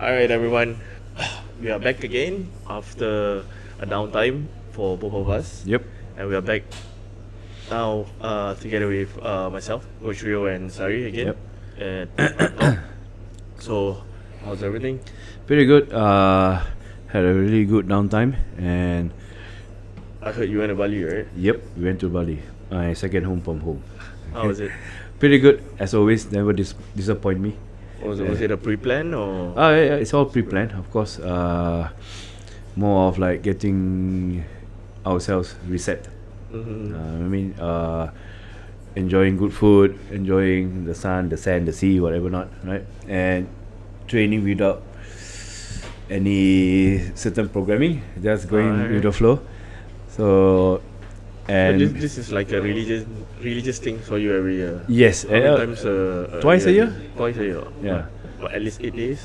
Alright, everyone. We are back again after a downtime for both of us. Yep. And we are back now together with myself, Coach Rio, and Sari again. Yep. And Prep Talk. So, how's everything? Pretty good. Had a really good downtime, and I heard you went to Bali, right? yep, we went to Bali. My second home from home. How was it? Pretty good as always. Never disappoint me. Was it a pre-plan or? Yeah, it's all pre-planned, of course. More of like getting ourselves reset. Mhm. Enjoying good food, enjoying the sun, the sand, the sea, whatever not, right? And training without any certain programming, just going Alright. with the flow. So, But and this is like a religious thing for you every year. yes, How many times twice a year? Twice a year. Yeah. But at least 8 days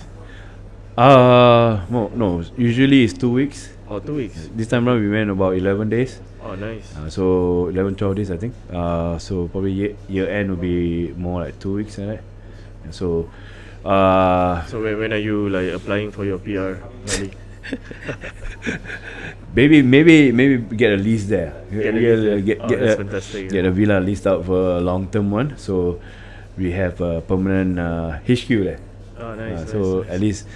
no, usually it's 2 weeks. or 2 weeks. This time around we went about 11 days. Oh, nice. So 11, 12 days I think. So probably year end will be more like 2 weeks, right? And so, So when are you like applying for your PR, Bali? maybe get a lease there. That's fantastic. Get a villa leased out for a long term one. So we have a permanent HQ there. Oh, nice. So nice. at least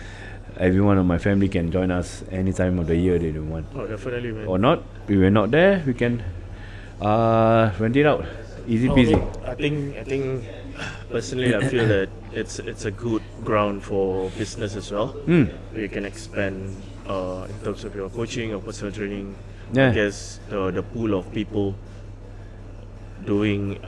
everyone of my family can join us any time of the year they don't want. Oh, definitely, man. Or not, we were not there, we can rent it out. Easy peasy. I think personally I feel that it's a good ground for business as well. Where you can expand in terms of your coaching or personal training. I Yeah. guess the pool of people being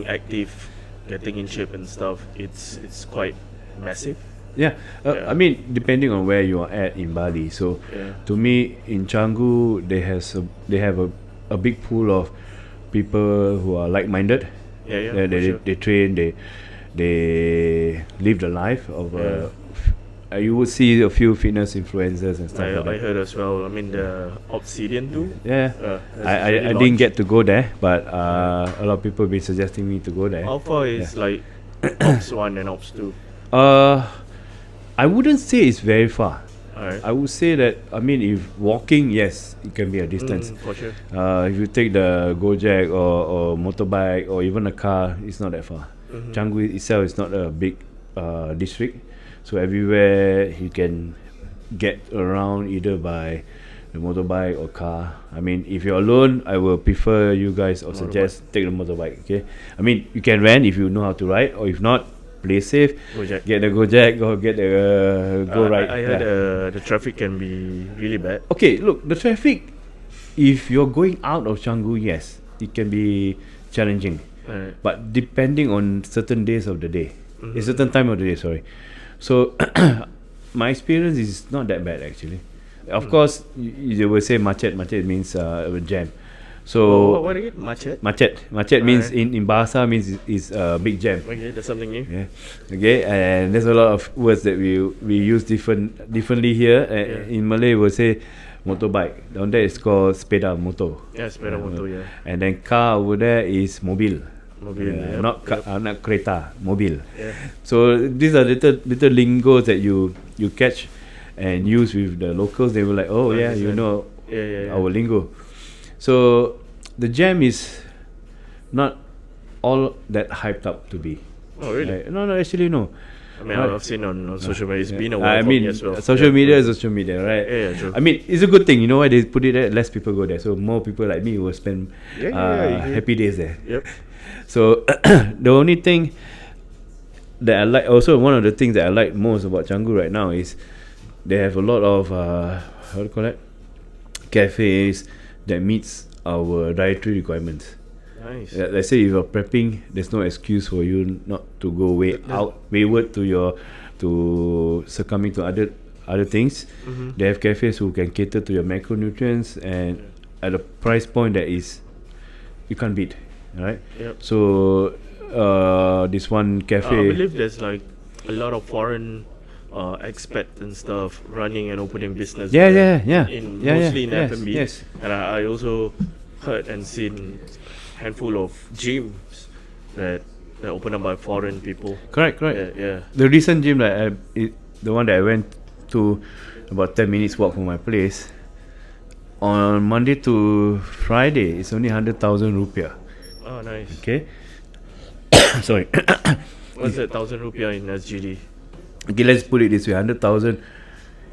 active, getting in shape and stuff, it's quite massive. Yeah. Yeah. I mean, depending on where you are at in Bali. So, Yeah. to me, in Canggu, they have a big pool of people who are like-minded. Yeah, They, for they, sure. they train. They live the life of. You would see a few fitness influencers and stuff like I that. heard as well. I mean the Obsidian too. Yeah. That's I already didn't launched. get to go there, but a lot of people been suggesting me to go there. How far is like Ops 1 and Ops 2? I wouldn't say it's very far. Alright. I would say that, I mean, if walking, yes, it can be a distance. For sure. If you take the Gojek or motorbike or even a car, it's not that far. Canggu itself is not a big district, so everywhere you can get around either by the motorbike or car. I mean, if you're alone, I will prefer you guys or suggest take the motorbike. Okay, I mean you can rent if you know how to ride, or if not, play safe. Gojek. Get the Gojek or get the Go Ride. I heard the traffic can be really bad. Okay, look, the traffic, if you're going out of Canggu, yes, it can be challenging. Alright. But depending on certain days of the day, a certain time of the day, sorry. So, my experience is not that bad actually. Of course, you will say macet. Macet means jam. So, What again? Macet? macet means Alright. in Bahasa means is big jam. Okay, that's something new. Yeah. Okay, and there's a lot of words that we use differently here. Yeah. In Malay, we'll say motorbike. Down there, it's called sepeda motor. Yeah, sepeda motor, yeah. And then car over there is mobil. Mobil, yep, Not not kereta, mobil. Yeah. So these are little lingos that you catch and use with the locals. They were like, oh yeah, you Understand. know Yeah. our lingo. So the jam is not all that hyped up to be. Oh, really? Like, no, actually no. I mean, Right. I've seen on social media. It's Yeah. been a while I for mean, me as well. social Yeah. media is social media, right? Yeah, true. I mean, it's a good thing. You know why they put it there? Less people go there, so more people like me will spend Yeah, happy days there. Yep. So the only thing that I like, also one of the things that I like most about Canggu right now is they have a lot of how do you call that, cafes that meets our dietary requirements. Nice. Let's say if you're prepping, there's no excuse for you not to go wayward to succumbing to other things. They have cafes who can cater to your macronutrients and at a price point that is you can't beat. Right? Yep. So this one I cafe. believe there's like a lot of foreign expats and stuff running and opening business. Yeah. Mostly in Yes, F&B. yes. And I also heard and seen handful of gyms that open up by foreign people. Correct. Yeah, yeah. The recent gym the one that I went to about 10 minutes walk from my place. On Monday to Friday, it's only 100,000 rupiah. Oh, nice. Okay. Sorry. What's that 1,000 rupiah in SGD? Okay, let's put it this way: 100,000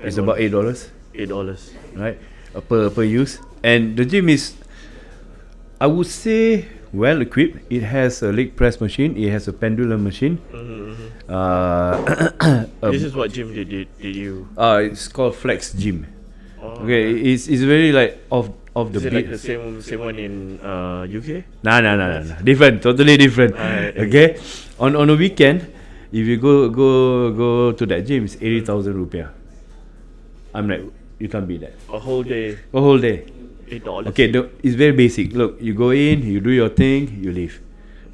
is about $8, $8. right? Per use. And the gym is, I would say, well equipped. It has a leg press machine. It has a pendulum machine. This is what gym did you? It's called Flex Gym. Oh, Okay, it's very like off the is it beat. like the same one in UK? Nah, different, totally different. Alright. Okay, on a weekend, if you go to that gym, it's 80,000 rupiah. I'm like, you can't beat that. A whole day, A whole day. $8. Okay, it's very basic. Look, you go in, you do your thing, you leave.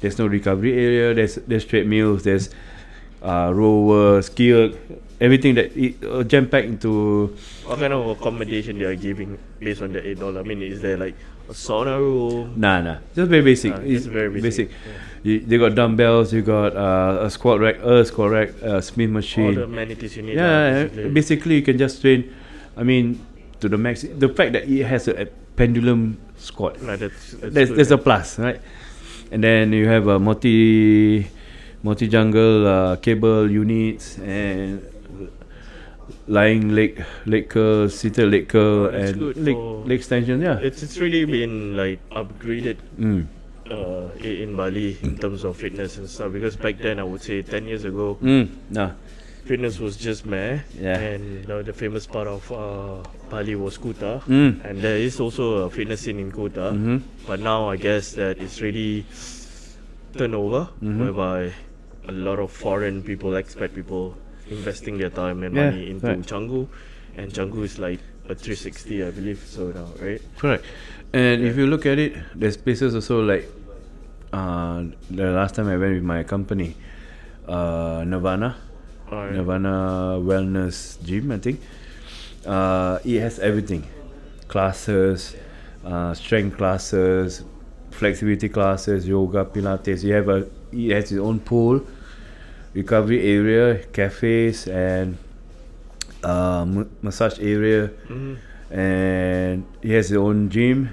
There's no recovery area. There's treadmills. There's rower, skill, everything that jam packed into. What kind of accommodation they are giving based on the $8? I mean, is there like a sauna room? Nah, just very basic. It's very basic. They got dumbbells. You got a squat rack, Smith All machine. the amenities you need. Yeah, basically you can just train. I mean, to the max. The fact that it has a pendulum squat, Nah, there's a plus, right? And then you have a multi jungle cable units and lying leg curl, seated leg curl, that's and good leg for- extension. Yeah. It's really been like upgraded Mm. in Bali in terms of fitness and stuff. Because back then, I would say 10 years ago, Nah. fitness was just meh. Yeah. And the famous part of Bali was Kuta. Mm. And there is also a fitness scene in Kuta. Mhm. But now I guess that it's really turned over, whereby a lot of foreign people, expat people, investing their time and Yeah, money into right. Canggu. And Canggu is like a 360, I believe, so now, right? Correct. And if you look at it, there's places also like the last time I went with my company, Nirvana Alright. Wellness Gym, I think. It has everything: classes, strength classes, flexibility classes, yoga, Pilates. It has its own pool, recovery area, cafes, and massage area, and it has its own gym,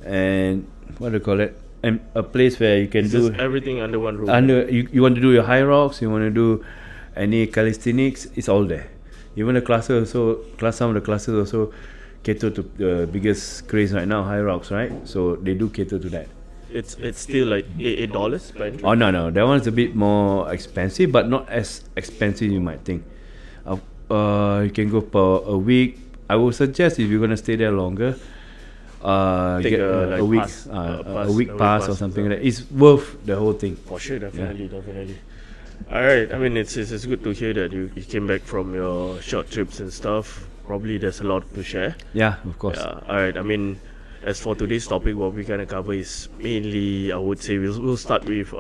and what do you call it? And a place where you can It's do just everything under one roof. you want to do your high rocks, you want to do any calisthenics, it's all there. Even the classes also, some of the classes also cater to the biggest craze right now, high rocks, right? So they do cater to that. It's still like $8 per entry. Oh no, that one's a bit more expensive, but not as expensive you might think. You can go per a week. I would suggest if you're gonna stay there longer, Take get a, like, a week, pass, a week a week pass or pass something or like that. It's worth the whole thing. For sure, definitely. Alright, I mean, it's good to hear that you came back from your short trips and stuff. Probably there's a lot to share. Yeah, of course. Yeah, alright, I mean, as for today's topic, what we're gonna cover is mainly, I would say, we'll start with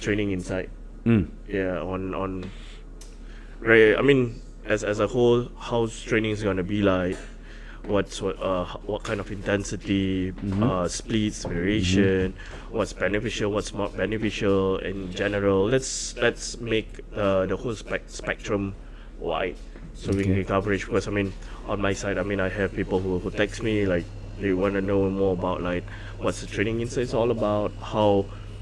training inside. Yeah, on right. I mean, as a whole, how's training is gonna be like? What kind of intensity, splits, variation, what's beneficial, what's not beneficial in general. Let's make the whole spectrum wide, so we can coverage. Because I mean, on my side, I mean, I have people who text me like they want to know more about like what's the training insights all about,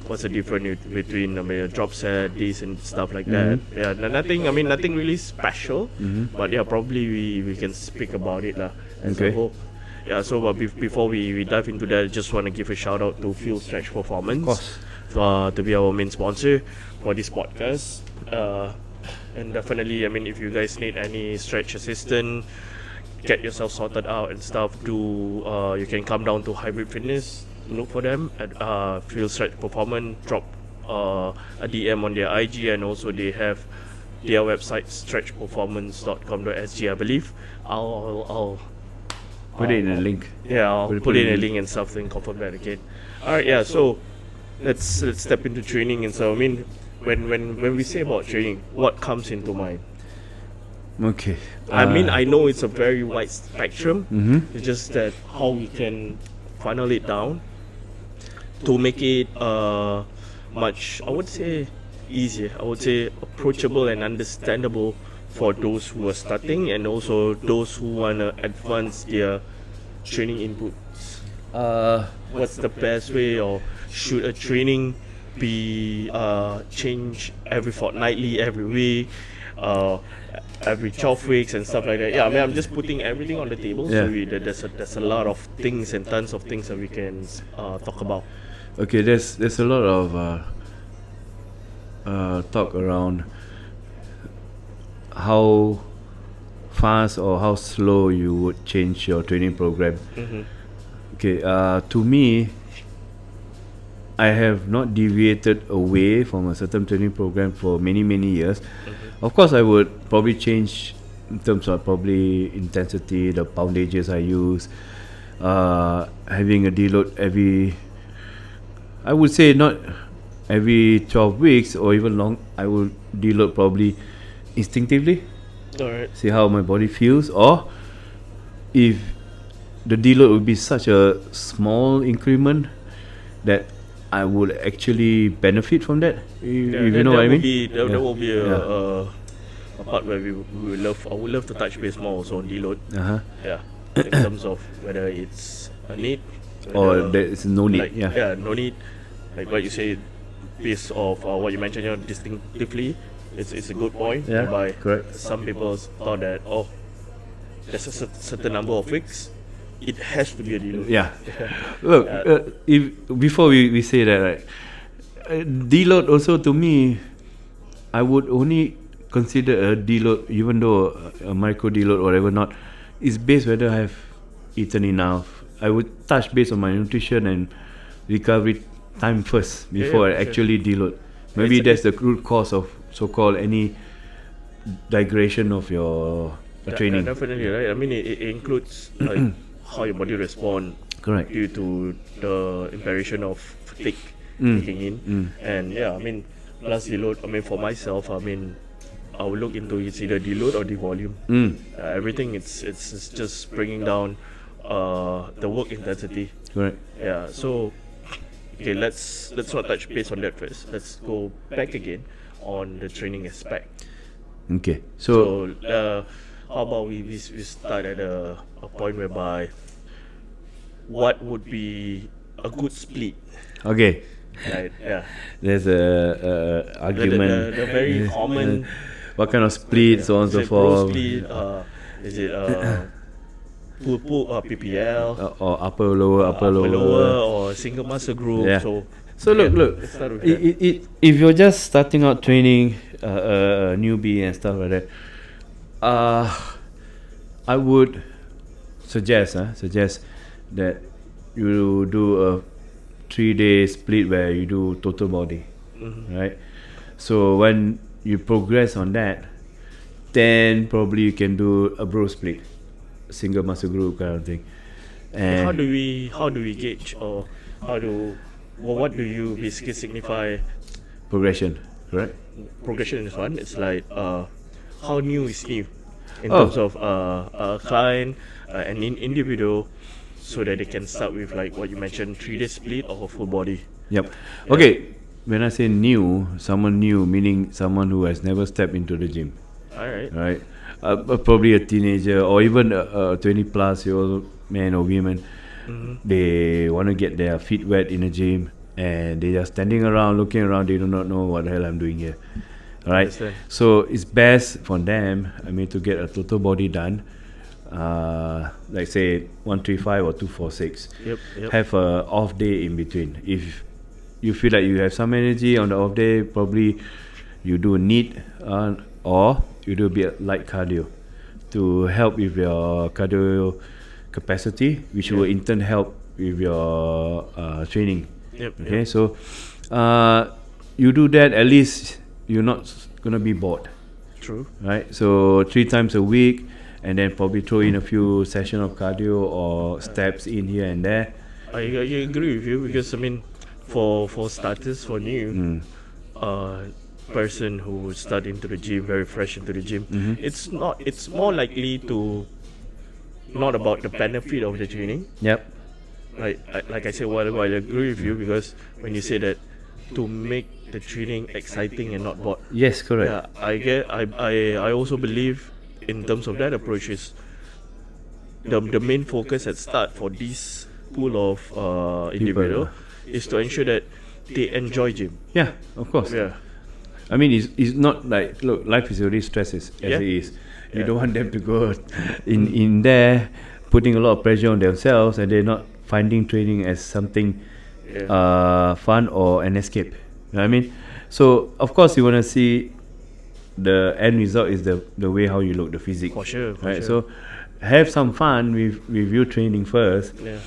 what's the difference between a drop set, this and stuff like that. Yeah, nothing really special, but yeah, probably we can speak about it lah as a Okay. whole. Yeah, so but before we dive into that, I just want to give a shout out to Fuel Stretch Performance, to be our main sponsor for this podcast. And definitely, I mean, if you guys need any stretch assistance, get yourself sorted out and stuff, you can come down to Hybrid Fitness, look for them at Fuel Stretch Performance, drop a DM on their IG, and also they have their website stretchperformance.com.sg, I believe. I'll Put it in a link. yeah, I'll Put it- put in a link and stuff and confirm that again. Alright, yeah, so let's step into training. And so I mean, when we say about training, what comes into mind? Okay. I mean, I know it's a very wide spectrum. It's just that how we can funnel it down to make it much, I would say, easier. I would say approachable and understandable for those who are starting and also those who wanna advance their training inputs? What's the best way, or should a training be changed every fortnightly, every week, every 12 weeks and stuff like that? Yeah, I mean, I'm just putting everything on the table. Yeah. So there's a lot of things and tons of things that we can talk about. Okay, there's a lot of talk around how fast or how slow you would change your training program. Okay, to me, I have not deviated away from a certain training program for many years. Of course, I would probably change in terms of probably intensity, the poundages I use, having a deload I would say not every 12 weeks or even long. I will deload probably instinctively, Alright. see how my body feels, or if the deload would be such a small increment that I would actually benefit from that. If you know what I mean? That Yeah. will be Yeah. a part where I would love to touch base more also on deload. Uh-huh. Yeah, in terms of whether it's a need Or whether, there is no need. like, no need. Like what you say, based of what you mentioned here distinctively, it's a good point. Yeah, Whereby correct. some people thought that there's a certain number of weeks, it has to be a deload. Yeah. Look, if before we say that, right, deload also to me, I would only consider a deload, even though a micro deload or whatever not, is based whether I have eaten enough. I would touch base on my nutrition and recovery time first before yeah, I actually deload. Maybe that's the root cause of so-called any digression of your training. Definitely, right? I mean, it includes like how your body respond Correct. due to the impression of fatigue kicking in. And yeah, I mean, plus deload. I mean, for myself, I mean, I will look into it's either deload or devolume. Everything it's just bringing down the work intensity. Correct. Yeah. So okay, let's not touch base on that first. Let's go back again on the training aspect. Okay. So So how about we start at a point whereby what would be a good split, okay. right? Yeah. There's a argument. The very common What kind of split, so on and is so it pro forth, split, is it PPL, or upper lower. or single muscle group? Yeah. So yeah, look. let's start with that. If you're just starting out training, a newbie and stuff like that, I would suggest that you do a 3-day split where you do total body, right? So when you progress on that, then probably you can do a bro split, single muscle group kind of thing. And How do we gauge, or what do you basically signify progression, correct? progression is one? It's like how new is new in Oh. terms of a client, an individual, so that they can start with like what you mentioned, 3-day split or full body. Yep. Okay. When I say new, someone new meaning someone who has never stepped into the gym, All right. right? Probably a teenager or even a 20-plus-year-old man or woman. They want to get their feet wet in the gym and they are standing around, looking around. They do not know what the hell I'm doing here. All right. Understand. So it's best for them, to get a total body done. Like say 135 or 246. Yep. Have a off day in between. If you feel like you have some energy on the off day, probably you do a NEAT or you do a bit light cardio to help with your cardio capacity, which will in turn help with your training. Yep. Okay, so you do that, at least you're not gonna be bored, True. right? So 3 times a week, and then probably throw in a few session of cardio or steps in here and there. I agree with you, because I mean, for starters, for new person who start into the gym, very fresh into the gym, it's more likely to not about the benefit of the training. Yep. Like I said a while ago, I agree with you, because when you say that to make the training exciting and not bored. Yes, correct. Yeah, I also believe in terms of that approach is the main focus at start for this pool of individual is to ensure that they enjoy gym. Yeah, of course. Yeah. I mean, it's not like, look, life is already stressed as Yeah. it is. You Yeah. don't want them to go in there, putting a lot of pressure on themselves, and they're not finding training as something Yeah. fun or an escape. You know what I mean? So, of course, you want to see the end result is the way how you look, the physique. For sure, for right? sure. So, have some fun with you training first, Yeah.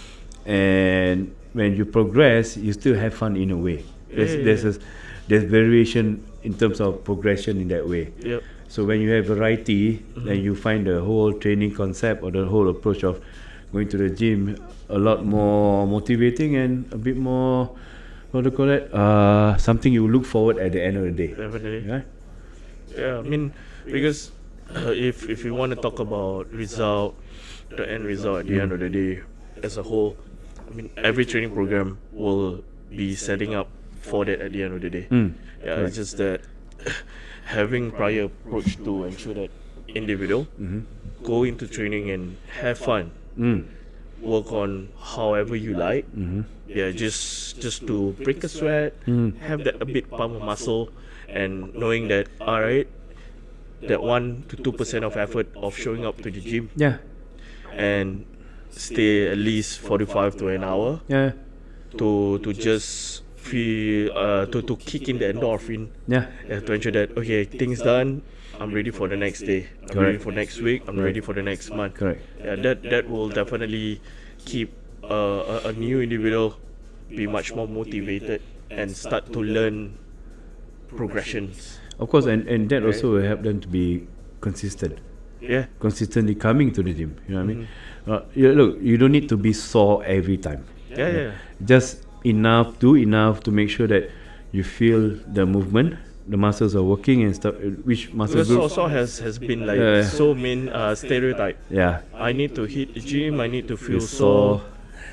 and when you progress, you still have fun in a way. Yeah. There's variation in terms of progression in that way. Yep. So when you have variety, then you find the whole training concept or the whole approach of going to the gym a lot more motivating and a bit more, what do you call it? Something you look forward at the end of the day. Definitely. Yeah. Yeah, I mean, because if you want to talk about result, the end result at the end of the day, as a whole, I mean, every training program will be setting up for that at the end of the day. Yeah, it's just that having prior approach to ensure that individual go into training and have fun, work on however you like. Yeah, just to break a sweat, have that a bit pump of muscle, and knowing that alright, that 1 to 2% of effort of showing up to the gym Yeah. and stay at least 45 to an hour Yeah. to just feel to kick in the endorphin, Yeah. to ensure that okay, things done, I'm ready for the next day, I'm ready Correct. for next week, I'm ready for the next month. Correct. Yeah, that will definitely keep a new individual be much more motivated and start to learn progressions. Of course, and that also will help them to be consistent. Yeah. Consistently coming to the gym. You know what I mean? Look, you don't need to be sore every time. Yeah. Just do enough to make sure that you feel the movement, the muscles are working and stuff. Which muscle Because groups? also has been like Yeah. so main stereotype. Yeah, I need to hit the gym, I need to feel Feel sore. sore,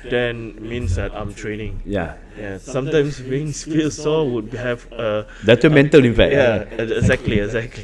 then means that I'm training. yeah. Yeah, sometimes being feel sore would have Detrimental, in fact. exactly,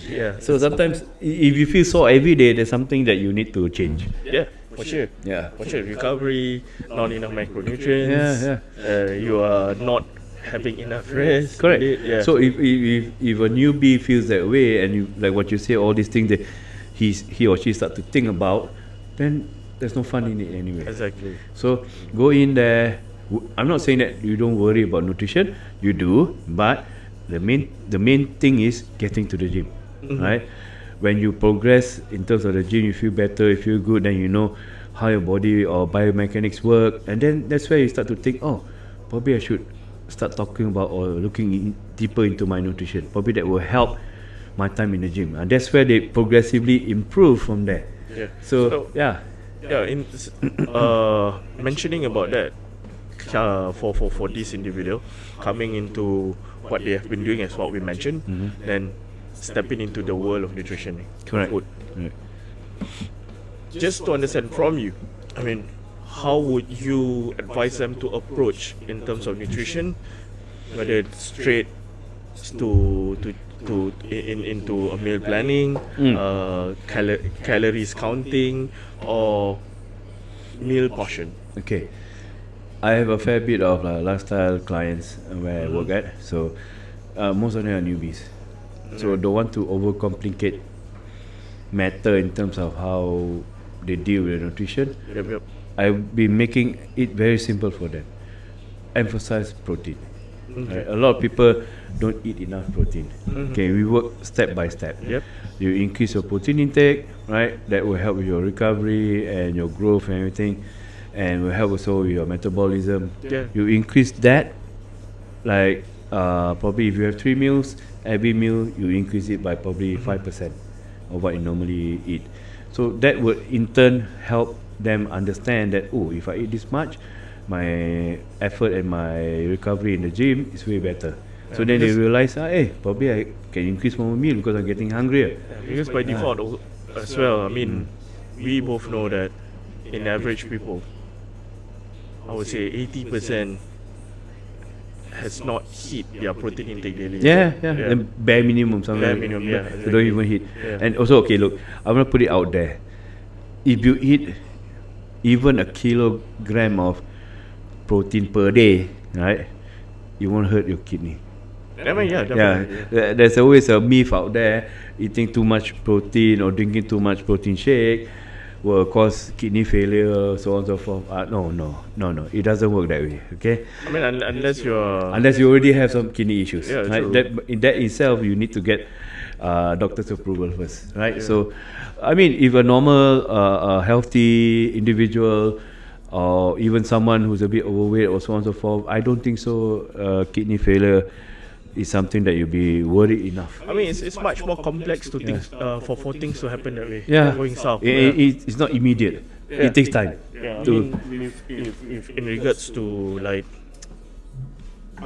yeah. So sometimes, if you feel sore every day, there's something that you need to change. Yeah, for sure. Yeah. For sure, recovery, not enough macronutrients. Yeah. You are not having enough rest. Correct. Yeah. So if a newbie feels that way, and you like what you say, all these things that he or she start to think about, then there's no fun in it anyway. exactly. So go in there. I'm not saying that you don't worry about nutrition. You do, but the main thing is getting to the gym, right? When you progress in terms of the gym, you feel better, you feel good, then you know how your body or biomechanics work, and then that's where you start to think, oh, probably I should start talking about or looking deeper into my nutrition. Probably that will help my time in the gym, and that's where they progressively improve from there. Yeah. So yeah. Yeah, mentioning about that, for this individual coming into what they have been doing as what we mentioned, then stepping into the world of nutrition, Correct. food. Right. Just to understand from you, I mean, how would you advise them to approach in terms of nutrition, whether it's straight into a meal planning, calories counting, or meal portion? Okay, I have a fair bit of lifestyle clients where I work at. So most of them are newbies, so don't want to overcomplicate matter in terms of how they deal with nutrition. Yep. I've been making it very simple for them. Emphasize protein. Right? A lot of people don't eat enough protein. Okay, we work step by step. Yep. You increase your protein intake, right? That will help with your recovery and your growth and everything, and will help also with your metabolism. Yeah. You increase that, like probably if you have 3 meals, every meal you increase it by probably 5% of what you normally eat. So that would in turn help them understand that, oh, if I eat this much, my effort and my recovery in the gym is way better. So then they realize, hey, probably I can increase my meal because I'm getting hungrier. Because by default as well, I mean, we both know that in average people, I would say 80% has not hit their protein intake daily. Yeah. And bare minimum something. Bare minimum, yeah, They don't even hit. Yeah. And also, okay, look, I'm gonna put it out there. If you eat even a kilogram of protein per day, right, you won't hurt your kidney. I mean, yeah, definitely. There's always a myth out there: eating too much protein or drinking too much protein shake will cause kidney failure, so on and so forth. No. It doesn't work that way. Okay, I mean, unless you're unless you already have some kidney issues. Yeah, right? true. That itself, you need to get doctor's approval first, right? So, I mean, if a normal, healthy individual, or even someone who's a bit overweight or so on and so forth, I don't think so. Kidney failure is something that you'll be worried enough. I mean, it's much more complex to things for things to happen that way. Yeah, Going south. it's not immediate. Yeah. It takes time. Yeah, I to- mean, if in regards to like,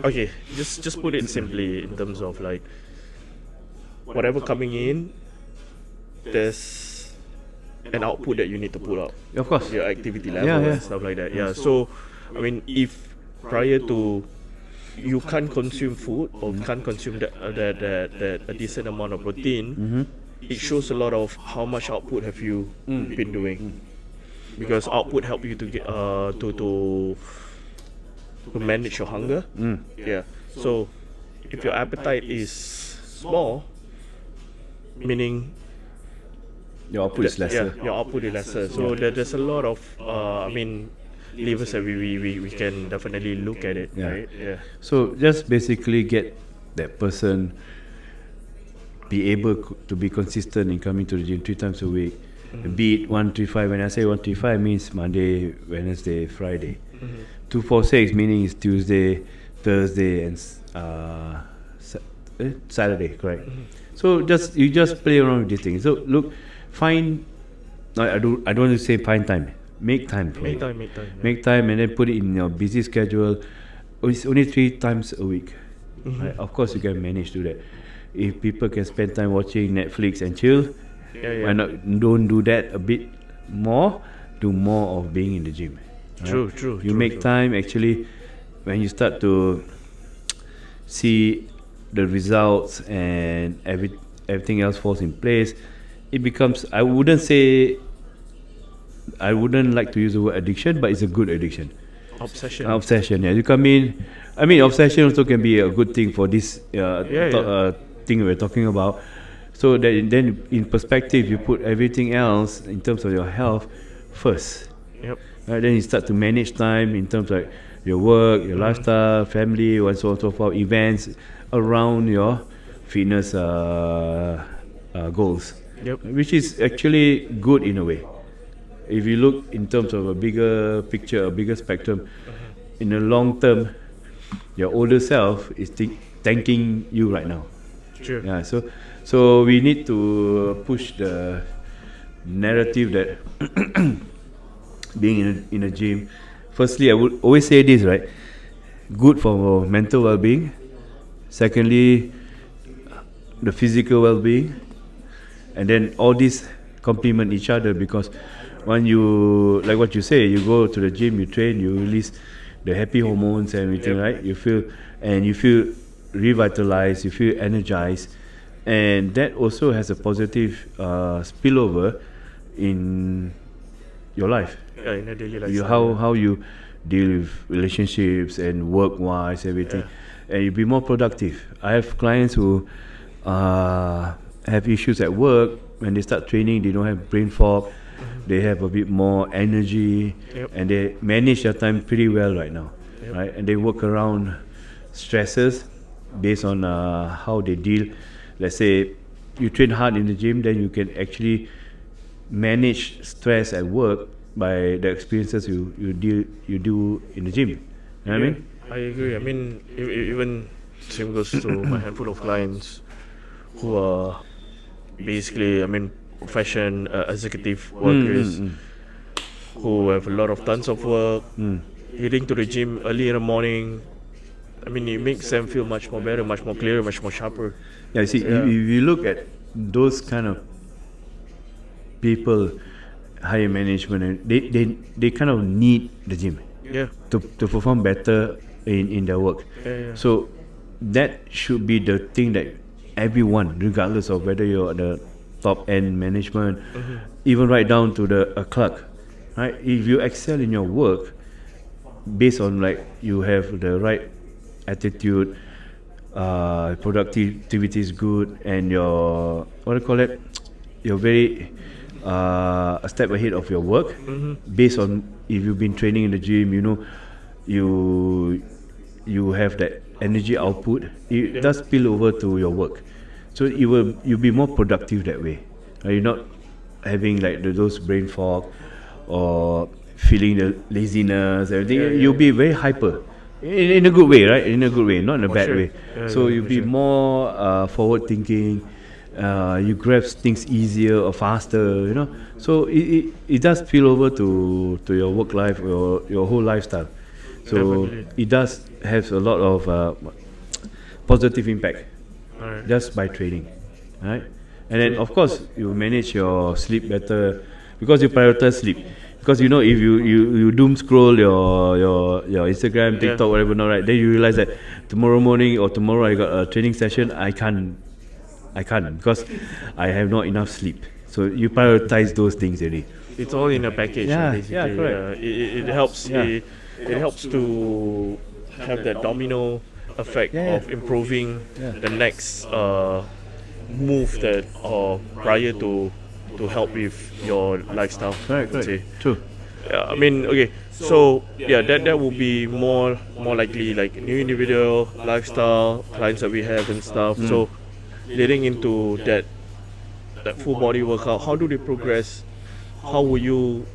okay, just put it simply in terms of like, whatever coming in, there's an output that you need to put out. Of course. Your activity level Yeah. and stuff like that. Yeah. So, I mean, if prior to you can't consume food or can't consume that a decent amount of protein, it shows a lot of how much output have you been doing. Because output help you to get to manage your hunger. Yeah. So if your appetite is small, meaning Your output is lesser. yeah, your output is lesser. So there's a lot of I mean levers that we can definitely look at it, Yeah. right? Yeah. So just basically get that person be able to be consistent in coming to the gym 3 times a week. Be it 135. When I say 135, means Monday, Wednesday, Friday. 246 meaning it's Tuesday, Thursday, and Saturday. Correct. So you just play around with these things. So look, find. I don't want to say find time. Make time for it. Make time. Make time and then put it in your busy schedule. It's only 3 times a week. Right? Of course, you can manage to do that. If people can spend time watching Netflix and chill, why not don't do that a bit more? Do more of being in the gym. Right? True. You make time actually when you start to see the results and everything else falls in place. It becomes, I wouldn't like to use the word addiction, but it's a good addiction. Obsession. Obsession, yeah. You come in. I mean, obsession also can be a good thing for this thing we're talking about. So that then, in perspective, you put everything else in terms of your health first. Yep. Right, then you start to manage time in terms of your work, your lifestyle, family, and so on and so forth, events around your fitness goals. Yep. Which is actually good in a way. If you look in terms of a bigger picture, a bigger spectrum, in the long term, your older self is thanking you right now. True. Yeah, so we need to push the narrative that being in a gym. Firstly, I would always say this, right? Good for mental well-being. Secondly, the physical well-being, and then all these complement each other because when you, like what you say, you go to the gym, you train, you release the happy hormones and everything, right? You feel revitalized, you feel energized, and that also has a positive spillover in your life. Yeah, in a daily life. How you deal with relationships and work-wise, everything, and you be more productive. I have clients who have issues at work. When they start training, they don't have brain fog. They have a bit more energy, and they manage their time pretty well right now, right? And they work around stresses based on how they deal. Let's say you train hard in the gym, then you can actually manage stress at work by the experiences you do in the gym. You know what I mean? I agree. I mean, even same goes to my handful of clients who are basically, profession executive workers who have a lot of tons of work, heading to the gym early in the morning. I mean, it makes them feel much more better, much more clearer, much more sharper. Yeah, you see, if you look at those kind of people, higher management, they kind of need the gym Yeah. to perform better in their work. Yeah. So that should be the thing that everyone, regardless of whether you're the top end management, even right down to a clerk, right? If you excel in your work, based on like you have the right attitude, productivity is good, and your what do you call it? You're very a step ahead of your work, based on if you've been training in the gym, you know, you have that energy output. It does spill over to your work, so you'll be more productive that way. You're not having like those brain fog or feeling the laziness, everything. You'll be very hyper. In a good way, right? In a good way, not in a bad sure. way. Yeah, So yeah, you'll for be sure. more forward thinking. You grasp things easier or faster, you know. So it does spill over to your work life or your whole lifestyle. So Definitely. it does have a lot of positive impact Alright. just by training, right? And then of course you manage your sleep better because you prioritize sleep. Because you know if you doom scroll your Instagram, Yeah. TikTok, whatever, not right, then you realize that tomorrow morning or tomorrow I got a training session, I can't because I have not enough sleep. So you prioritize those things already. It's all in a package. Yeah, Basically. yeah, correct. It helps. Yeah. It helps to have that domino effect Yeah, yeah. of improving Yeah. the next move that or prior to help with your lifestyle. Correct, I would say. True. Yeah, I mean, okay. So yeah, that will be more likely like new individual lifestyle clients that we have and stuff. So leading into that full body workout, how do they progress? How will you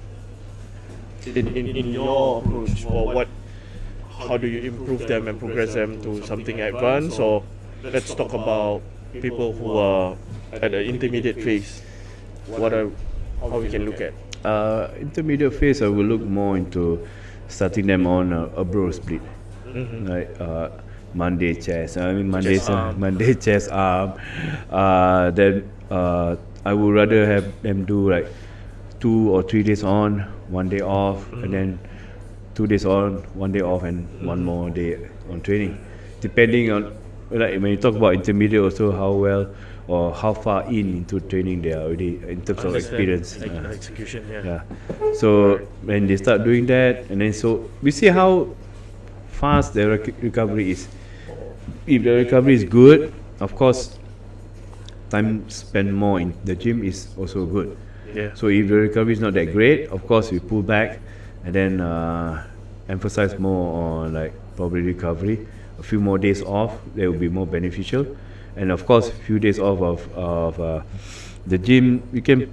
in your approach or what? How do you improve them and progress them to something advanced? Or let's talk about people who are at the intermediate phase. How we can look at? Intermediate phase, I will look more into starting them on a bro split, like Monday chest. I mean Chest arm. Monday chest arm. Then I would rather have them do like 2 or 3 days on, 1 day off, and then 2 days on, 1 day off, and 1 more day on training. Depending on like when you talk about intermediate, also how well or how far into training they are already in terms of Understand. experience. Execution, yeah. Yeah. So when they start doing that, and then so we see how fast the recovery is. If the recovery is good, of course, time spent more in the gym is also good. Yeah. So if the recovery is not that great, of course we pull back and then emphasize more on like probably recovery. A few more days off, that will be more beneficial. And of course, a few days off of the gym, we can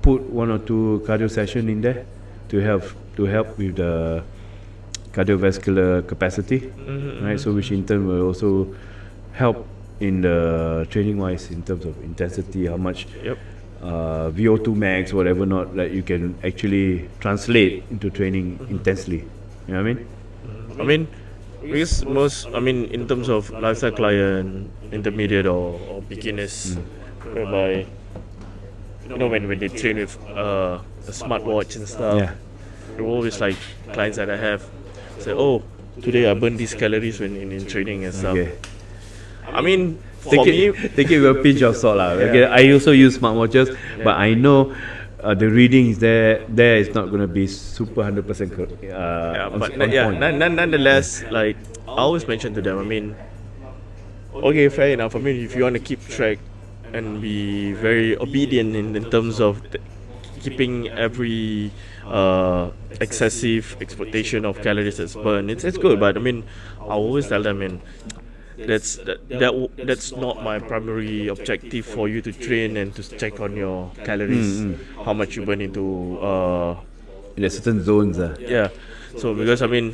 put 1 or 2 cardio session in there to help with the cardiovascular capacity, right? So which in turn will also help in the training wise in terms of intensity, how much Yep. VO2 max, whatever not, like you can actually translate into training intensely. You know what I mean? I mean, because in terms of lifestyle client, intermediate or beginners, whereby, you know, when they train with a smartwatch and stuff, Yeah. they're always like clients that I have say, oh, today I burned these calories when in training and stuff. Okay. I mean, for me, Take it with a pinch of salt, lah. Okay, I also use smartwatches, but I know the readings there is not going to be super 100% yeah, on, but on point. nonetheless, like I always mention to them, I mean, okay, fair enough. I mean, if you want to keep track and be very obedient in terms of keeping every excessive expectation of calories that's burned, it's good. But I mean, I always tell them, man, that's not my primary objective for you to train and to check on your calories, how much you burn into There's certain zones. yeah. So because I mean,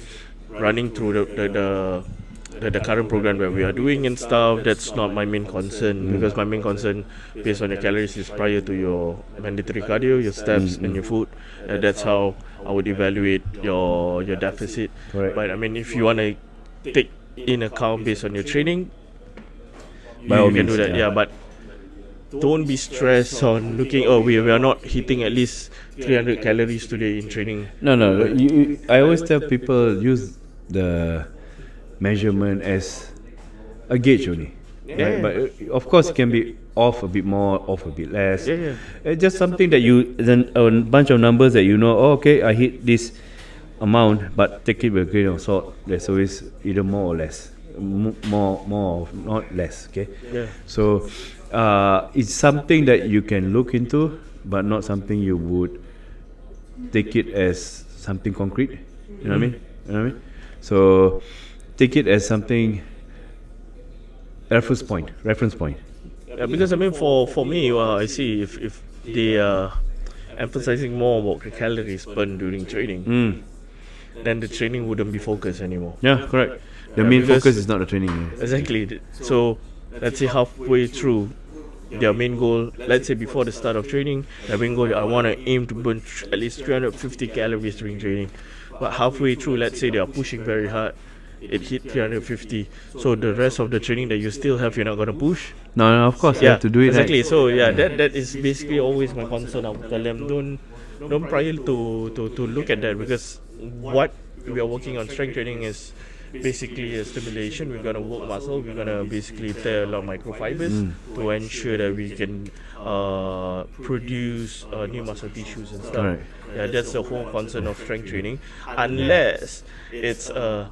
running through the current program that we are doing and stuff, that's not my main concern. Because my main concern, based on your calories, is prior to your mandatory cardio, your steps, and your food. That's how I would evaluate your deficit. Correct. But I mean, if you want to take in account based on your training, By you all can do means, that. yeah. Yeah, but don't be stressed on looking. Oh, we are not hitting at least 300 calories today in training. No. I always tell people use the measurement as a gauge only. Yeah, Right? yeah. But of course, it can be off a bit more, off a bit less. Yeah, yeah. It's just something that you, then a bunch of numbers that you know. Oh, okay, I hit this amount, but take it with a grain of salt. There's always either more or less, more, not less. Okay. Yeah. So it's something that you can look into, but not something you would take it as something concrete. You know what I mean? You know what I mean? So take it as something reference point. Yeah, because I mean, for me, I see if they are emphasizing more about the calories burned during training, then the training wouldn't be focused anymore. Yeah, correct. The Yeah, main because- focus is not the training. Exactly. So let's say halfway through their main goal, let's say before the start of training, their main goal, I want to aim to burn at least 350 calories during training. But halfway through, let's say they are pushing very hard, it hit 350. So the rest of the training that you still have, you're not gonna push. No, of course you have to do it. exactly. Right. So yeah, that is basically always my concern. I would tell them don't prior to look at that, because what we are working on strength training is basically a stimulation. We're gonna work muscle. We're gonna basically tear a lot of microfibers to ensure that we can produce new muscle tissues and stuff. Correct. Yeah, that's the whole concern of strength training, unless it's a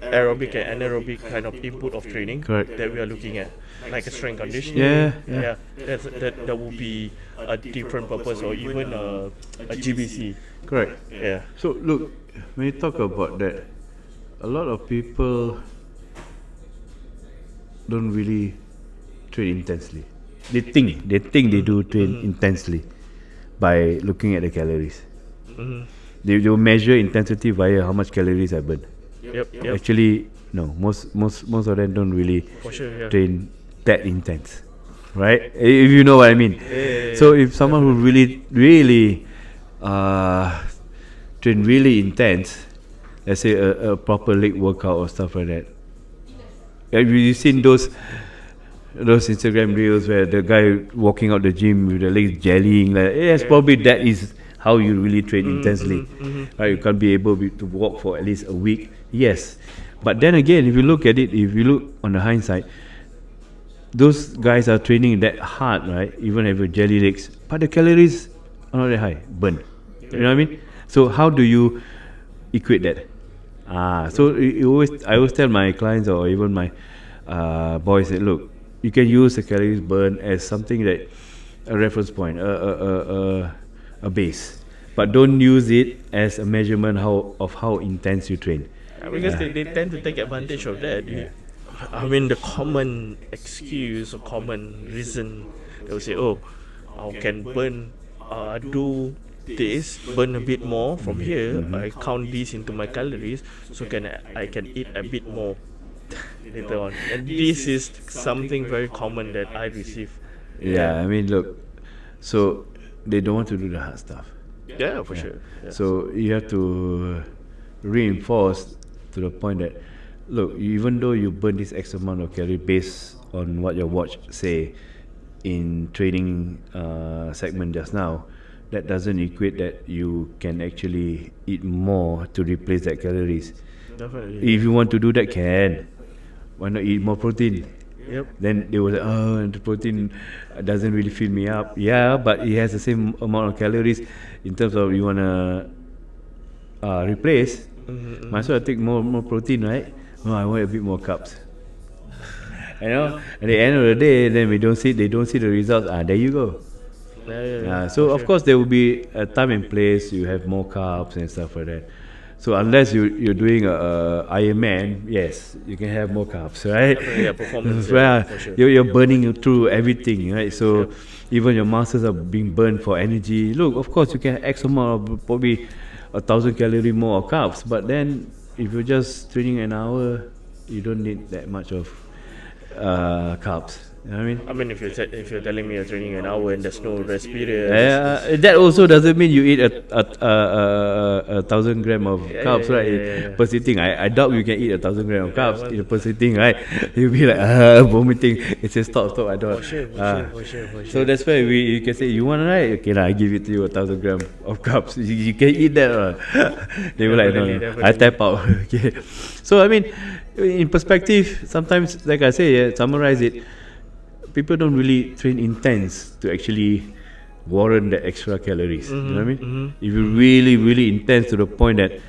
aerobic and anaerobic kind of input of training Correct. that we are looking at, like a strength conditioning. Yeah. That will be a different purpose, or even a GBC. Correct. Yeah. So look, when you talk about that, a lot of people don't really train intensely. They think they do train intensely by looking at the calories. They will measure intensity via how much calories I burn. Yep. Actually, no. Most of them don't really For sure. Yeah. train that intense, right? If you know what I mean. So if someone who really train really intense, let's say a proper leg workout or stuff like that. Have you seen those Instagram reels where the guy walking out the gym with the legs jellying? Like, yes, probably that is how you really train intensely. Right? You can't be able to walk for at least a week. Yes, but then again, if you look at it, if you look on the hindsight, those guys are training that hard, right? Even have your jelly legs, but the calories are not that high, burn. You know what I mean? So how do you equate that? So I always tell my clients or even my boys that, look, you can use the calories burn as something that a reference point, a base, but don't use it as a measurement of how intense you train. Because they tend to take advantage of that. I mean, the common excuse or common reason, they'll say, oh, I can do this, burn a bit more from here. I count this into my calories, so I can eat a bit more later on. And this is something very common that I receive. Yeah, I mean, look, so they don't want to do the hard stuff. Yeah, for sure. Yeah. So you have to reinforce to the point that, look, even though you burn this X amount of calorie based on what your watch say in training segment just now, that doesn't equate that you can actually eat more to replace that calories. Definitely. If you want to do that, can. Why not eat more protein? Yep. Then they will say, oh, the protein doesn't really fill me up. Yeah, but it has the same amount of calories in terms of you want to replace. Might as well take more protein, right? No, I want a bit more carbs. You know, at the end of the day, then they don't see the results. There you go. So of course there will be a time and place. You have more carbs and stuff like that. So unless you're doing a Ironman, yes, you can have more carbs, right? Yeah, performance. Yeah, for sure. you're burning through everything, right? So even your muscles are being burned for energy. Look, of course you can have X amount of probably 1,000 calorie more of carbs, but then if you're just training an hour, you don't need that much of carbs. You know what I mean? I mean, if you're telling me you're training an hour and there's no rest period, That also doesn't mean you eat a 1,000 gram of carbs, right? yeah. Per sitting. I doubt you can eat 1,000 gram of carbs in a per sitting, right? You'll be like vomiting. It says stop, I don't. for sure. So that's why you can say you want, right? Okay, I give it to you 1,000 gram of carbs. You can eat that. They were like, no, I tap out. Okay. So I mean, in perspective, sometimes, like I say, summarize it. People don't really train intense to actually warrant the extra calories. You know what I mean? If you really intense to the point that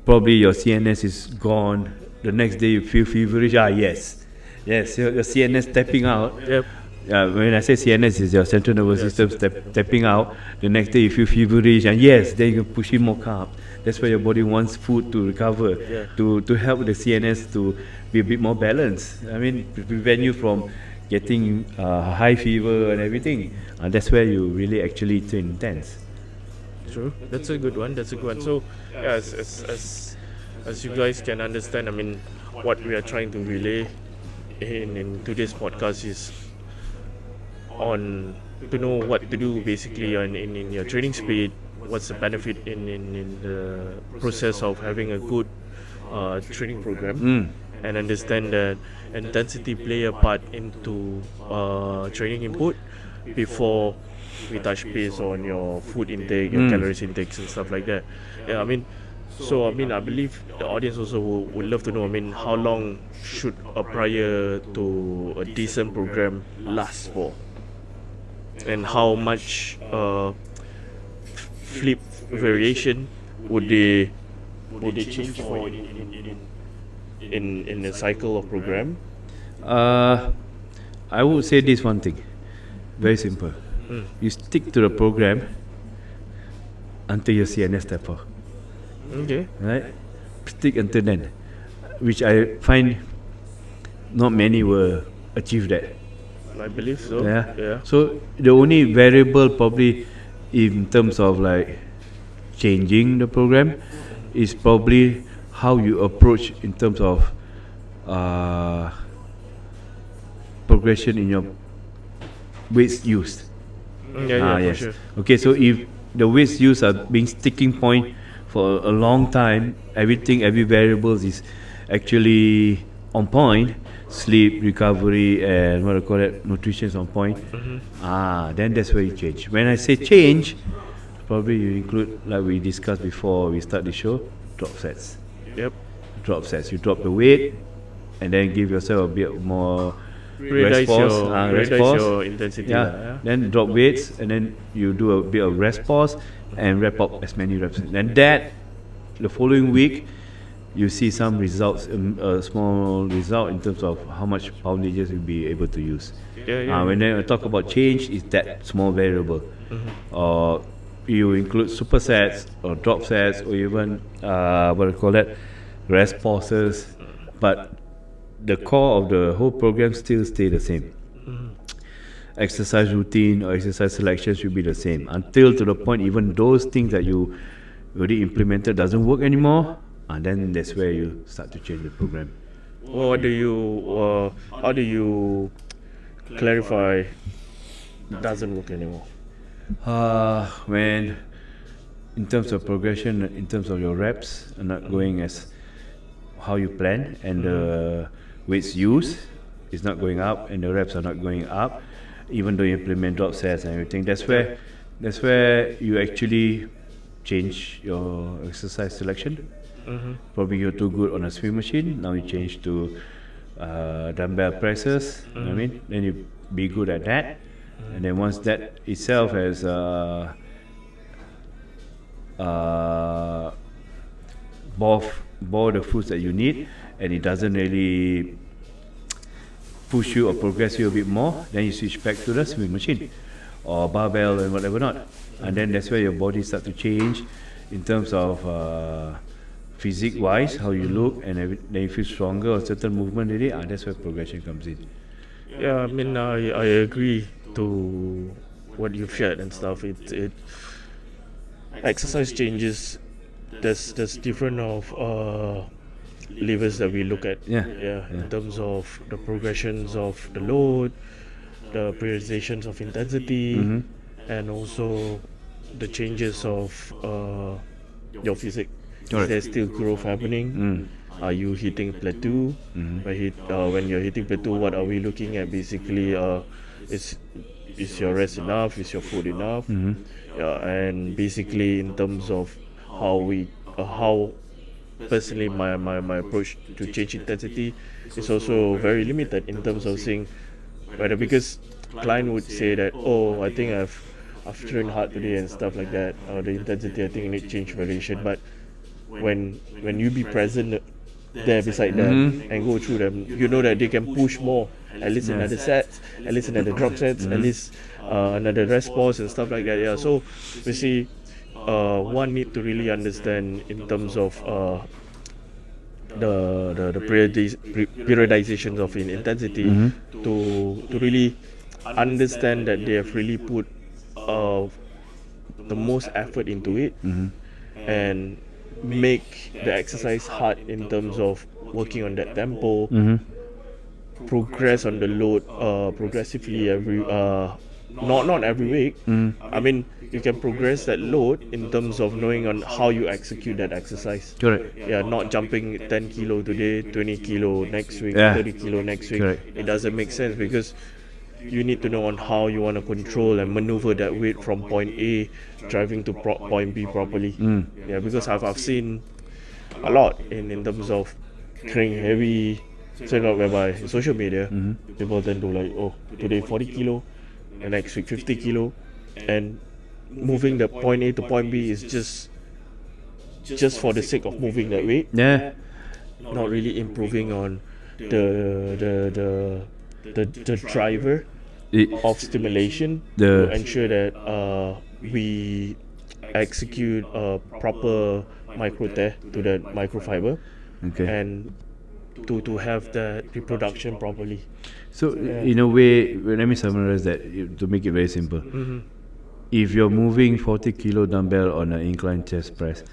probably your CNS is gone, the next day you feel feverish. Yes, your CNS tapping out. Yep. When I say CNS is your central nervous system tapping out. The next day you feel feverish, and yes, then you can push in more carbs. That's why your body wants food to recover, to help the CNS to be a bit more balanced. I mean, prevent you from getting high fever and everything. That's where you really actually train intense. True. That's a good one. So, yeah, as you guys can understand, I mean, what we are trying to relay in today's podcast is on to know what to do basically in your training speed. What's the benefit in the process of having a good training program, and understand that intensity play a part into training input before we touch base on your food intake, your calories intakes and stuff like that. Yeah, I mean, I believe the audience also would love to know, I mean, how long should a prior to a decent program last for? And how much flip variation would they change for in the cycle of program? I would say this one thing, very simple. You stick to the program until your CNS tap out. Okay. Right? Stick until then, which I find not many will achieve that. I believe so. Yeah. So the only variable probably in terms of like changing the program is probably how you approach in terms of progression in your weights used. For sure. Okay, so if the weights used are being sticking point for a long time, every variable is actually on point. Sleep, recovery, and nutrition is on point. Then that's where you change. When I say change, probably you include, like we discussed before we start the show, drop sets. Yep. Drop sets. You drop the weight, and then give yourself a bit more Reduce your intensity. Then drop weights, and then you do a bit of rest pause and wrap up as many reps. And that, the following week, you see some results, a small result in terms of how much poundages you'll be able to use. When I talk about change, it's that small variable. Or you include supersets or drop sets or even rest pauses, but the core of the whole program still stay the same. Exercise routine or exercise selection should be the same until to the point even those things that you already implemented doesn't work anymore, and then that's where you start to change the program. How do you clarify doesn't work anymore? When in terms of progression, in terms of your reps are not going as how you plan, and the weights used is not going up and the reps are not going up, even though you implement drop sets and everything. That's where you actually change your exercise selection. Probably you're too good on a swing machine, now you change to dumbbell presses. You know what I mean? Then you be good at that, and then once that itself has bore the foods that you need, and it doesn't really push you or progress you a bit more, then you switch back to the swing machine or barbell and whatever not, and then that's where your body starts to change in terms of physique wise, how you look, and then you feel stronger or certain movement really. That's where progression comes in. Yeah, I mean, I agree to what you've shared and stuff. It exercise changes. There's different of levers that we look at. Yeah. In terms of the progressions of the load, the periodizations of intensity, and also the changes of your physics. Correct. Is there still growth happening? Are you hitting plateau? When you're hitting plateau, what are we looking at? Basically, is your rest enough? Is your food enough? Yeah, and basically in terms of how personally my approach to change intensity is also very limited in terms of saying whether, because client would say that, oh, I think I've trained hard today and stuff like that, or the intensity I think I need change variation. But when you be present there beside them and go through them, you know that they can push more, at least another sets, at least another drop sets, at least another rest pause and stuff like that. Yeah, so we see one need to really understand in terms of the periodizations of intensity to really understand that they have really put the most effort into it and make the exercise hard in terms of working on that tempo, progress on the load progressively every not every week. I mean, you can progress that load in terms of knowing on how you execute that exercise. Correct. Yeah, not jumping 10 kilo today, 20 kilo next week, Yeah. 30 kilo next week. Correct. It doesn't make sense because you need to know on how you want to control and maneuver that weight from point A driving to point B properly. Yeah, because I've seen a lot in terms of carrying heavy, so not whereby in social media people tend to like, oh, today 40 kilo, the next week 50 kilo, and moving the point A to point B is just for the sake of moving that weight, Yeah. not really improving on the driver of stimulation The- to ensure that we execute a proper micro tear to the microfiber Okay. and to have that reproduction properly. So in a way, let me summarize that to make it very simple. If you're moving 40 kilo dumbbell on an incline chest press,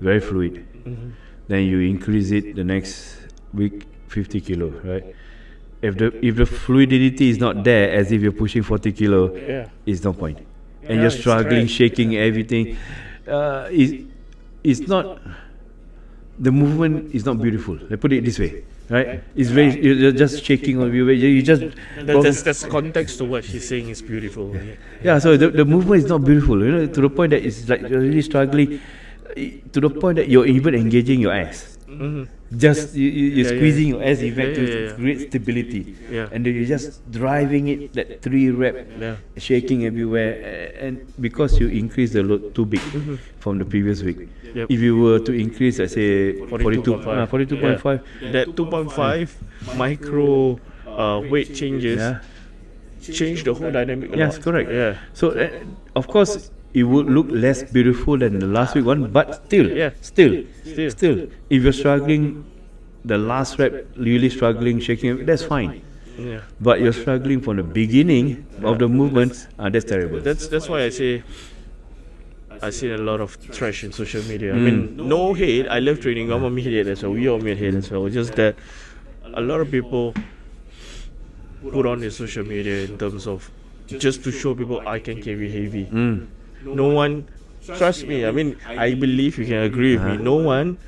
very fluid, then you increase it the next week 50 kilo, right? If the fluidity is not there, as if you're pushing 40 kilo, Yeah. it's no point. And Yeah, you're it's struggling, correct. shaking everything. It's not. The movement is not beautiful. Let's put it this way, right? It's very. You're just shaking on you just. That's context to what he's saying is beautiful. Yeah, so the movement is not beautiful, to the point that it's like you're really struggling, to the point that you're even engaging your ass. Just you're Yeah, squeezing yeah. your ass even Yeah, to yeah, yeah. create stability, Yeah. and then you're just driving it that 3 rep, Yeah. shaking everywhere, and because you increase the load too big from the previous week. Yep. If you were to increase, let's say 42.5. 42.5, That 2.5 micro weight changes yeah. change the whole dynamic. A Yes, lot. correct. Yeah. So of course it would look less beautiful than the last week one, but still, Yeah. still, Still. if you're struggling, the last rep really struggling, shaking, that's fine. Yeah. But you're struggling from the beginning of the movement, that's terrible. That's why I say I see a lot of trash in social media. I mean, no hate. I love training. I'm a meathead as well. We all meathead as well. Just that a lot of people put on their social media in terms of just to show people I can carry heavy. No one, trust me. I mean, I believe you can agree with me. No one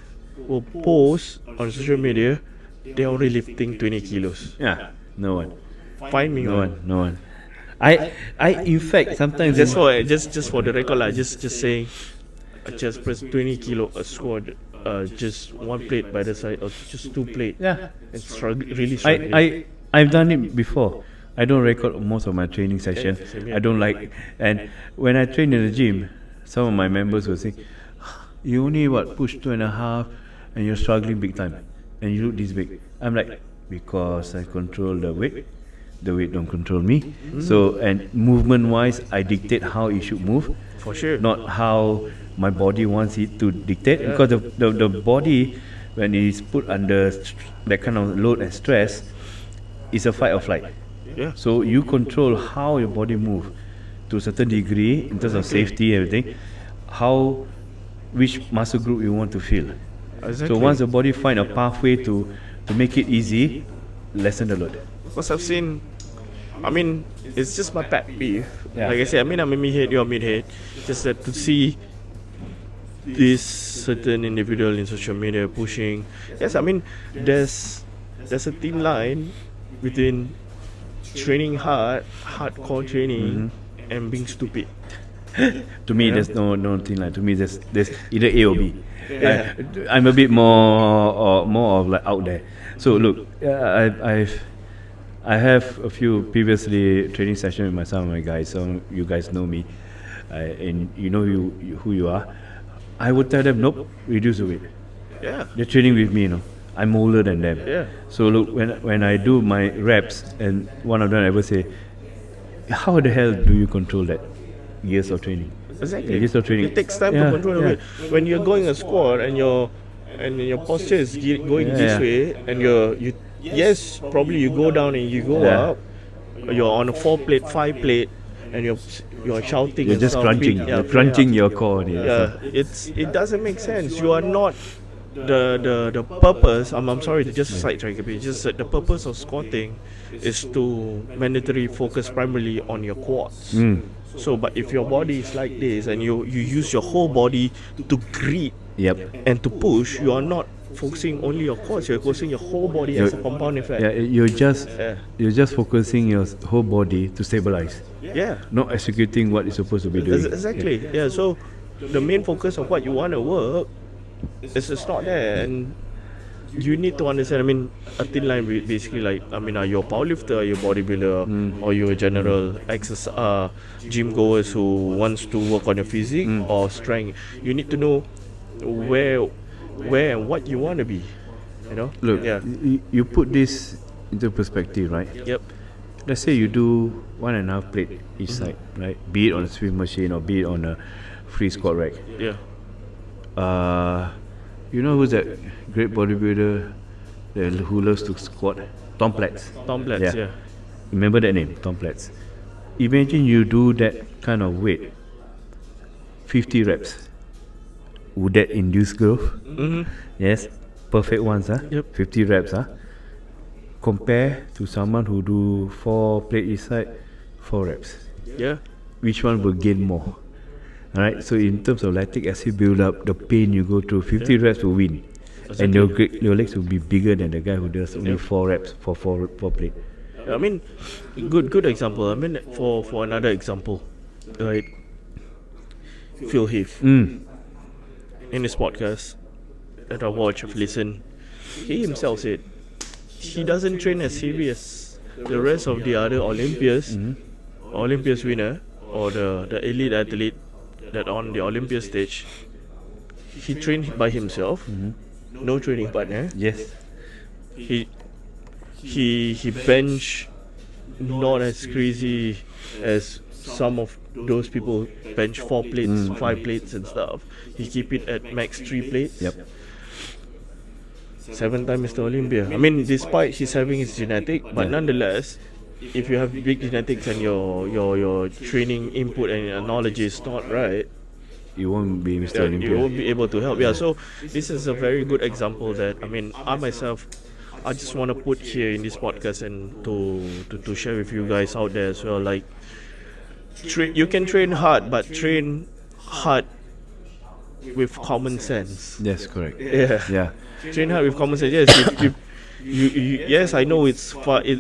will post on social media they're already lifting 20 kilos. Yeah, no one, Find me no one. one, no one. I in fact sometimes Just for the record lah, just saying a chest press 20 kilo, a squat, just one plate by the side or just 2 plate. yeah. It's really struggling. I've done it before. I don't record most of my training session. Same here. I don't like, and when I train in the gym, some of my members will say, "You only push 2.5, and you're struggling big time, and you look this big." I'm like, because I control the weight don't control me. So, and movement wise, I dictate how it should move, For sure. not how my body wants it to dictate. Because the body, when it is put under that kind of load and stress, is a fight or flight. Yeah. So you control how your body move to a certain degree in terms of safety, everything. How, which muscle group you want to feel. Exactly. So once the body find a pathway to make it easy, lessen the load. Because I've seen I mean, it's just my pet peeve. Yeah. Like I said, I mean, I'm a meathead, you're a meathead. Just that to see this certain individual in social media pushing. Yes, I mean, there's a thin line between training hard, hardcore training, and being stupid. To me, there's no thing like. To me, there's either A or B. I'm a bit more of like out there. So look, I have a few previously training sessions with some of my guys. So you guys know me, and you know who you are. I would tell them, nope, reduce the weight. Yeah. They're training with me, you know. I'm older than them. Yeah. So look, when I do my reps, and one of them ever say, "How the hell do you control that? Years of training." Exactly. Years of training. It takes time Yeah, to control yeah. it. When you're going a squat and your posture is going this way, and yes, probably you go down and you go Yeah. up. You're on a 4-plate, 5-plate, and you're shouting. You're and just stuff. crunching. Yeah, You're crunching your core. Yeah, it doesn't make sense. You are not the purpose. I'm sorry to just sidetrack a bit. Just that the purpose of squatting is to mandatory focus primarily on your quads. So, but if your body is like this and you use your whole body to greet Yep. and to push, you are not focusing only your quads. You're focusing your whole body as a compound effect. Yeah, you're just focusing your whole body to stabilize, Yeah. not executing what you're supposed to be doing. Exactly. Yeah. So the main focus of what you want to work is just not there, and you need to understand. I mean, a thin line basically like, I mean, are you a powerlifter, are you a bodybuilder, or you a general gym goers who wants to work on your physique or strength? You need to know where and what you want to be. You know. Look, Yeah. you put this into perspective, right? Yep. Let's say you do 1.5 plate each side, right? Be it on a swing machine or be it on a free squat rack. Yeah. You know who's that great bodybuilder who loves to squat? Tom Platz. Tom Platz. Yeah. Remember that name, Tom Platz. Imagine you do that kind of weight, 50 reps. Would that induce growth? Yes, perfect ones, huh? Yep. 50 reps, huh? Compare to someone who do 4 plate each side, 4 reps. Yeah. Which one will gain more? Alright, so in terms of lactic acid build up, the pain you go through, 50 reps will win. And your legs will be bigger than the guy who does only 4 reps for 4 plate. I mean, good example. I mean, for another example, right? Phil Heath in his podcast that I watch, I've listened. He himself said he doesn't train as heavy as the rest of the other Olympians, Olympians winner or the elite athlete that on the Olympia stage. He trained by himself, no training partner. Yes. He bench not as crazy as some of those people bench 4 plates, 5 plates and stuff. He keep it at max 3 plates. Yep. 7-time Mr. Olympia. I mean, despite he's having his genetic, but nonetheless, if you have big genetics and your training input and your knowledge is not right, You won't be Mr. you Olympia. won't be able to help. Yeah, so this is a very good example that, I mean, I myself, I just want to put here in this podcast and to share with you guys out there as well. Like, you can train hard, but train hard with common sense. Yes, correct. Yeah. Yeah. Train hard with common sense. Yes, you yes, I know it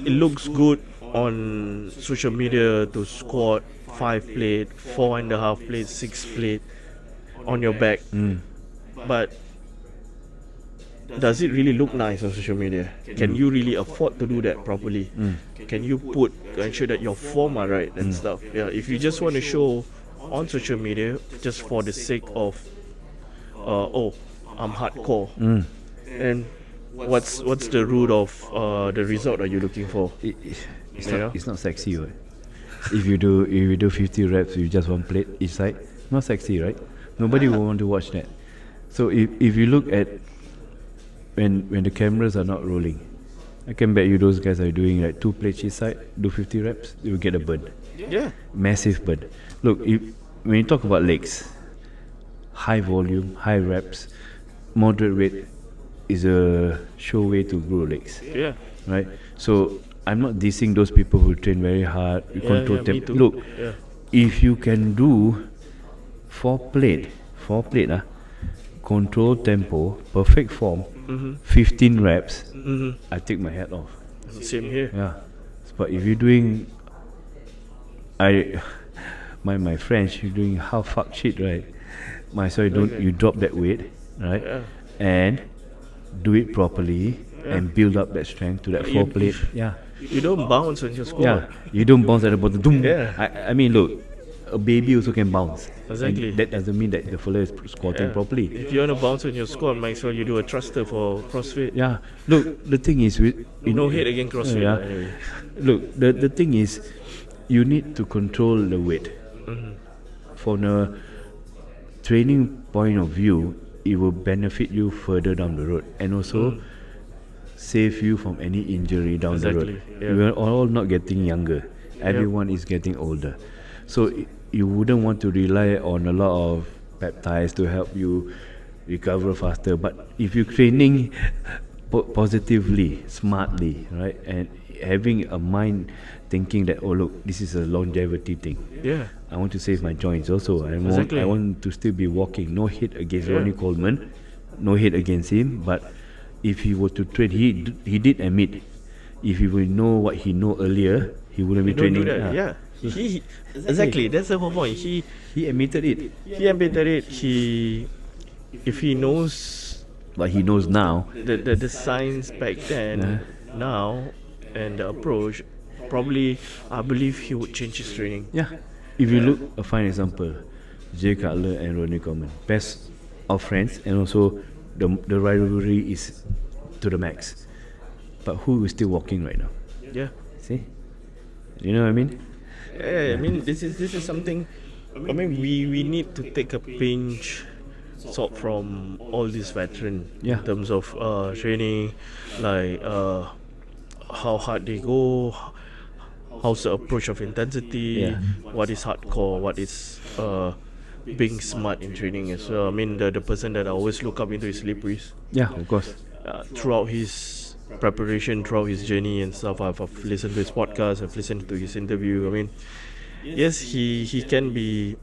looks good on social media to squat 5 plate, 4.5 plate, 6 plate on your back. But does it really look nice on social media? Can you really afford to do that properly? Can you ensure that your form are right and stuff? Yeah, if you just want to show on social media just for the sake of I'm hardcore, and what's the root of the result are you looking for? It's not sexy, right? If you do 50 reps with just 1 plate each side, not sexy, right? Nobody will want to watch that. So if you look at when the cameras are not rolling, I can bet you those guys are doing like 2 plates each side, do 50 reps, you will get a burn. Yeah. Massive burn. Look, when you talk about legs, high volume, high reps, moderate weight is a sure way to grow legs. Yeah. Right? So I'm not dissing those people who train very hard, you control me tempo. too. Look, Yeah. if you can do 4 plate, control tempo, perfect form, 15 reps, I take my hat off. Same here. Yeah, but if you're doing, my French, you're doing half fuck shit, right? So you drop that weight, right? Yeah. And do it properly and build up that strength to that 4 plate. Yeah. You don't bounce when you squat. Yeah, you don't bounce at the bottom. Doom. Yeah. I mean, look, a baby also can bounce. Exactly. And that doesn't mean that the fella is squatting properly. If you want to bounce when you squat, might as well you do a thruster for CrossFit. Yeah. Look, the thing is, No hate against CrossFit. Yeah. Anyway. Look, the thing is, you need to control the weight. From a training point of view, it will benefit you further down the road, and also save you from any injury down the road. Exactly, yeah. We are all not getting younger. Everyone is getting older. So you wouldn't want to rely on a lot of peptides to help you recover faster. But if you're training positively, smartly, right, and having a mind thinking that, oh look, this is a longevity thing. Yeah. I want to save my joints also. Exactly. I want to still be walking. No hate against Yeah. Ronnie Coleman. No hate against him. But if he were to train, he did admit, if he would know what he know earlier, he wouldn't be Don't training. do that. Yeah. He exactly. That's the whole point. He admitted it. admitted it. If he knows But he knows now. the science back then, now, and the approach, probably I believe he would change his training. Yeah. If you look, a fine example, Jay Cutler and Ronnie Coleman, best of friends, and also the rivalry is to the max. But who is still walking right now? Yeah. See? You know what I mean? Yeah, I mean this is something. I mean we need to take a pinch salt from all these veterans Yeah. in terms of training, like how hard they go, how's the approach of intensity, Yeah. what is hardcore, what is being smart in training as well. I mean the person that I always look up into is Lee Priest. Yeah, of course. Throughout his preparation, throughout his journey and stuff, I've listened to his podcast, I've listened to his interview. I mean, yes, he can be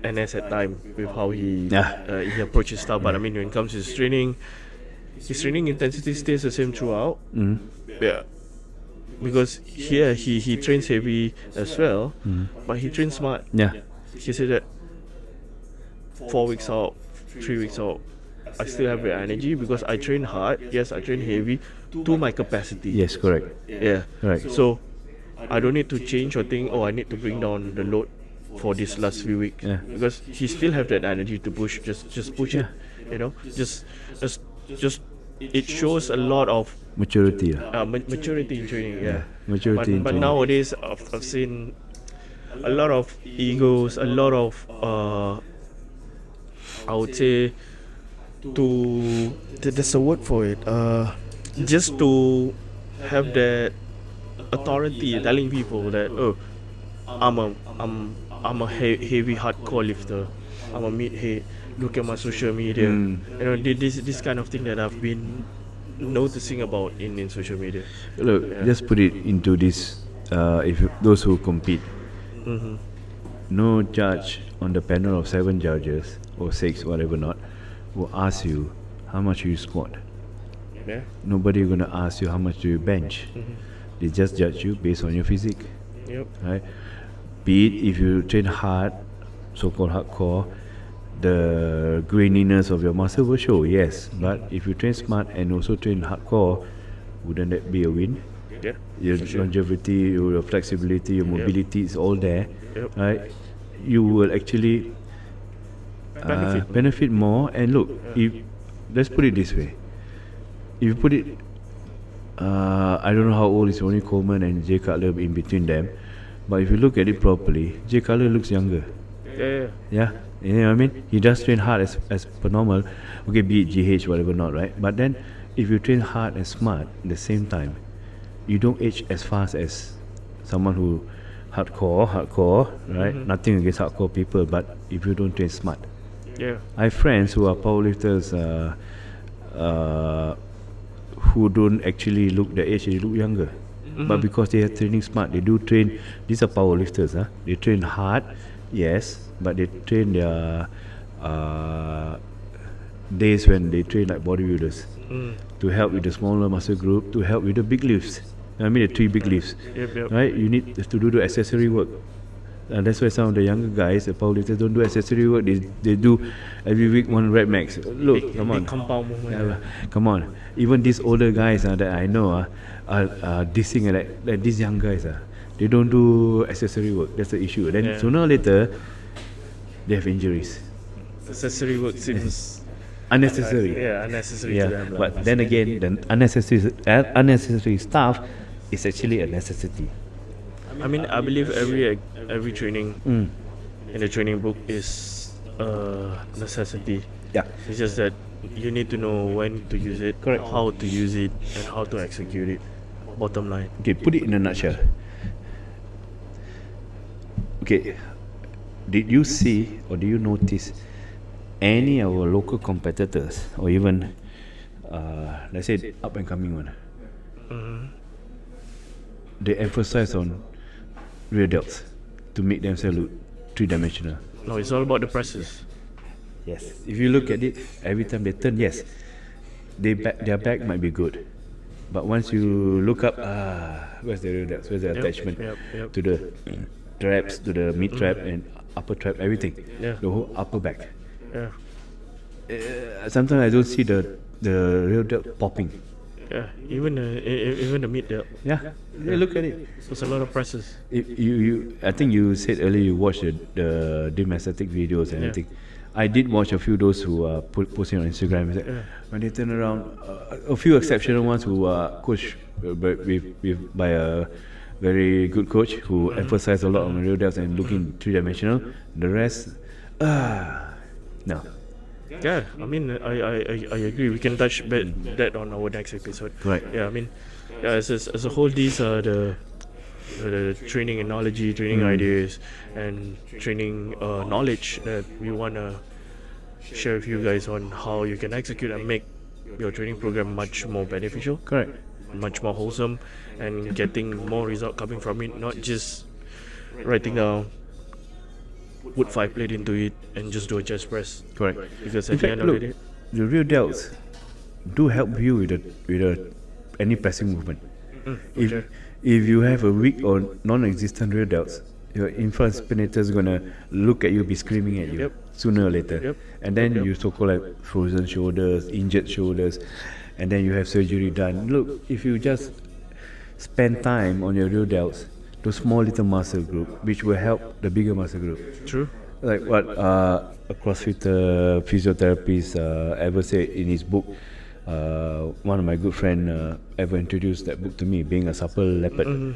an ass at time with how he approaches stuff, but I mean, when it comes to his training intensity stays the same throughout. Yeah, because here he trains heavy as well, but he trains smart. Yeah. He said that 4 weeks out, 3 weeks out, I still have the energy because I train hard. Yes, I train heavy to my capacity. Yes, correct. Yeah. Right. So I don't need to change or think, oh, I need to bring down the load for this last few weeks. Yeah. Because he still have that energy to push. Just push it. You know. Just. It shows a lot of Maturity. maturity in training. Yeah. Maturity in But training. nowadays I've seen a lot of egos, a lot of I would say there's a word for it. Just to have that authority telling people that, oh, I'm a heavy hardcore lifter, I'm a meathead, look at my social media. You know, this kind of thing that I've been noticing about in social media. Look, just put it into this. Those who compete, no judge on the panel of 7 judges or 6, whatever not, will ask you how much you squat. Yeah. Nobody gonna ask you how much do you bench. They just judge you based on your physique, Yep. right? Be it if you train hard, so-called hardcore, the graininess of your muscle will show, yes. But if you train smart and also train hardcore, wouldn't that be a win? Yeah. Your for sure. longevity, your flexibility, your mobility is all there, Yep. right? You will actually benefit more. And look, if let's put it this way, if you put it, I don't know how old is Ronnie Coleman and Jay Cutler in between them, but if you look at it properly, Jay Cutler looks younger. Yeah. Yeah, you know what I mean? He does train hard as per normal. Okay, be it GH, whatever not, right? But then, if you train hard and smart at the same time, you don't age as fast as someone who hardcore, right? Nothing against hardcore people, but if you don't train smart. Yeah. I have friends who are powerlifters who don't actually look their age, they look younger. but because they are training smart, they do train. These are power lifters, huh? They train hard, yes, but they train their days when they train like bodybuilders to help with the smaller muscle group, to help with the big lifts. I mean the 3 big lifts, Yep. right? You need to do the accessory work. And that's why some of the younger guys, the powerlifters, don't do accessory work. They do every week 1 rep max. Look, come on. Big compound movement. Yeah, come on. Even these older guys that I know are dissing like these young guys. They don't do accessory work. That's the issue. Then Yeah. sooner or later, they have injuries. Accessory work seems Unnecessary. unnecessary to Yeah, them. but then again, the unnecessary stuff is actually a necessity. I mean, I believe every training in the training book is a necessity. Yeah. It's just that you need to know when to use it, Correct. how to use it, and how to execute it. Bottom line. Okay, put it in a nutshell. Okay, did you see or do you notice any of our local competitors or even, let's say, up and coming one? They emphasize on rear delts to make themselves look 3-dimensional. No, it's all about the presses. Yes. If you look at it, every time they turn, yes, their back might be good. But once you look up, where's the rear delts? Where's the attachment yep. to the traps, to the mid trap and upper trap, everything. Yeah. The whole upper back. Yeah, Sometimes I don't see the rear delt popping. yeah. Even the mid delt. Yeah. Look at it. There's a lot of presses. I think you said earlier you watched the Dim Aesthetic videos and Yeah. everything. I did watch a few those who are posting on Instagram. Yeah. When they turn around, a few exceptional ones who are coached by a very good coach who emphasized a lot on rear delts and looking 3-dimensional. The rest, no. Yeah, I mean, I agree. We can touch that on our next episode. Right. Yeah, I mean, yeah, as a whole, these are the training analogy, training ideas, and training knowledge that we wanna share with you guys on how you can execute and make your training program much more beneficial, Correct. much more wholesome, and getting more result coming from it. Not just writing down, put 5 plate into it, and just do a chest press. Correct. Because In at the fact, end of look, the day, the rear delts do help you with any pressing movement. sure. If you have a weak or non-existent rear delts, your infra spinator is gonna look at you, be screaming at you Yep. sooner or later, Yep. and then Yep. you so-called like frozen shoulders, injured shoulders, and then you have surgery done. Look, if you just spend time on your rear delts, those small little muscle group, which will help the bigger muscle group. True. Like what a CrossFit physiotherapist ever said in his book. One of my good friend ever introduced that book to me, Being a Supple Leopard.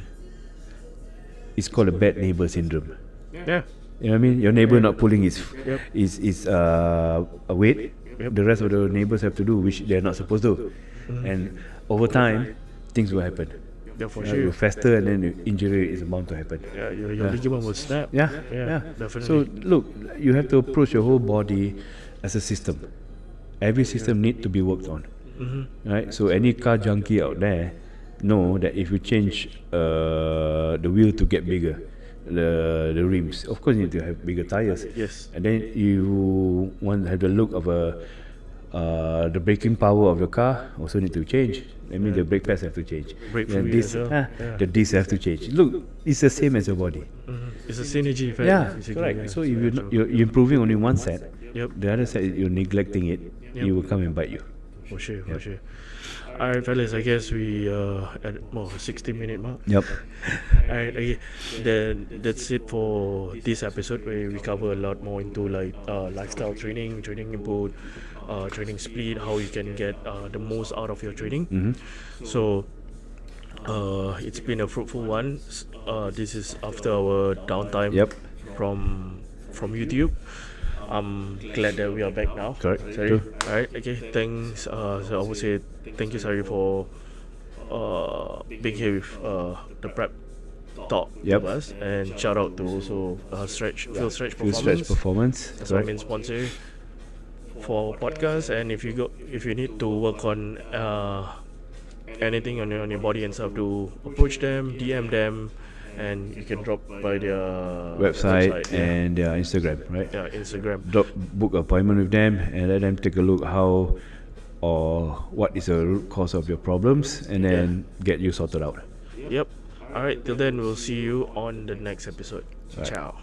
It's called a bad neighbor syndrome. Yeah. You know what I mean? Your neighbor not pulling his Yep. his weight. Yep. The rest of the neighbors have to do, which they're not supposed to. And over time, things will happen. Yeah, for You sure. faster, and then the injury is bound to happen. Yeah, your ligament will snap. Yeah, Yeah, definitely. So look, you have to approach your whole body as a system. Every system need to be worked on, right? So any car junkie out there know that if you change the wheel to get bigger, the rims, of course you need to have bigger tires. Yes. And then you want to have the look of the braking power of the car also need to change. I mean the brake pads have to change. Brake And fluid this, as well. Yeah. the discs have to change. Look, it's the same as your body. It's a synergy effect. Yeah, basically, correct. yeah. So if you're improving only one set, Yep. the other set you're neglecting it, Yep. it will come and bite you. For sure, for sure. Alright, fellas, I guess we at 60-minute mark. Yep. Alright, okay. Then that's it for this episode where we cover a lot more into like lifestyle training, training input, training speed, how you can get the most out of your training. So it's been a fruitful one. This is after our downtime Yep. from YouTube. I'm glad that we are back now. Correct. Sorry. True. Alright, okay. Thanks. So I would say thank you, Sari, for being here with the prep talk Yep. with us, and shout out to also Phil Stretch Full Performance. stretch performance. That's our Correct. main sponsor for podcast. And if you need to work on anything on your body and stuff, to approach them, DM them, and you can drop by their website and their Instagram, right? yeah, Instagram. Book appointment with them and let them take a look how or what is the root cause of your problems, and then get you sorted out. Yep. All right. Till then, we'll see you on the next episode. Right. Ciao.